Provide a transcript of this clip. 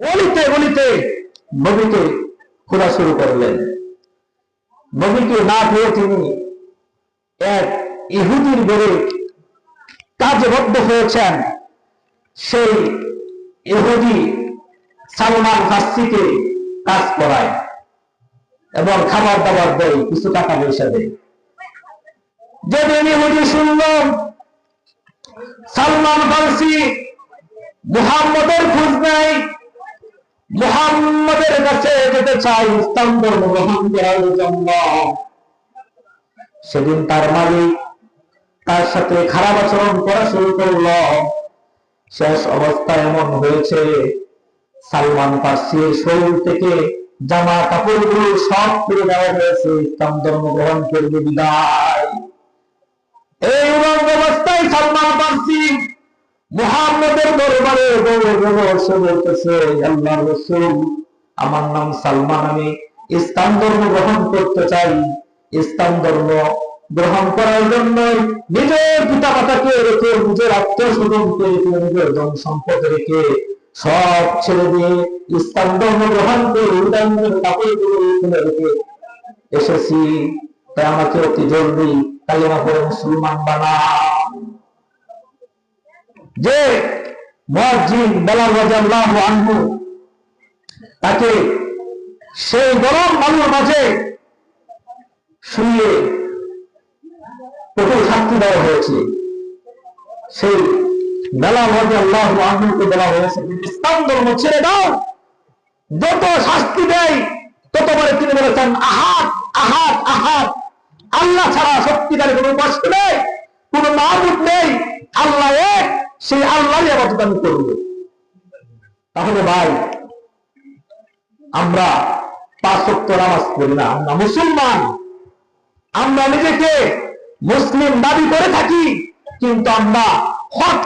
অলিতে গলিতে নবীকে খোঁজা শুরু করলেন। নবীকে না পেয়ে তিনি এক ইহুদির ঘরে কাজবদ্ধ হয়েছেন। সেই ইহুদি সালমান ফার্সিকে কাজ করায় এবং খাবার দাবার দেয়, কিছু টাকা পয়সা দেয়। যেদিন ইহুদি শুনল সালমান ফার্সি মুহাম্মদের খোঁজ নেয়, মুহাম্মদের কাছে যেতে চাই ইসলাম ধর্ম গ্রহণ করার জন্য, সেদিন তার মালিক তার সাথে খারাপ আচরণ করা শুরু করল। শেষ অবস্থা এমন হয়েছে, সালমান ফার্সির শরীর থেকে জামা কাপড়গুলো সব তুলে দেওয়া হয়েছে, ইসলাম ধর্ম গ্রহণ করবে বিদায়। এই অবস্থায় সালমান ফার্সি মুহাম্মদের দরবারে বলতেছে, আল্লাহর রাসূল, আমার নাম সালমান, আমি ইসলাম ধর্ম গ্রহণ করতে চাই। ইসলাম ধর্ম গ্রহণ করার জন্য নিজের পিতা মাতাকে রেখে, নিজের আত্মীয় স্বজনকে রেখে, নিজের ধন সম্পদ রেখে সব ছেড়ে দিয়ে ইসলাম ধর্ম গ্রহণ করে উদাহরণের কাপড়গুলো খুলে রেখে এসেছি। তাই আমাকে অতি জলদি কালিমা পড়ে মুসলমান বানান। যে মুয়াজ্জিন বেলাল রাদিয়াল্লাহু আনহু, তাকে সেই গরম বালুর মাঝে শুয়ে কঠোর শাস্তি দেওয়া হয়েছে। সেই বেলাল রাদিয়াল্লাহু আনহুকে বলা হয়েছে, ইসলাম ধর্ম ছেড়ে দাও। যত শাস্তি দেয় ততবারে তিনি বলেছেন, আহাদ আহাদ আহাদ, আল্লাহ ছাড়া সত্যিকারের কোনো উপাস্য নেই, কোনো মাবুদ নেই, আল্লাহ এক, সেই আল্লাহরই ইবাদত আমি করব। তাহলে ভাই, আমরা 5 ওয়াক্ত নামাজ পড়ি না, আমরা মুসলমান। আমরা নিজেকে মুসলিম দাবি করে থাকি, কিন্তু আমরা হক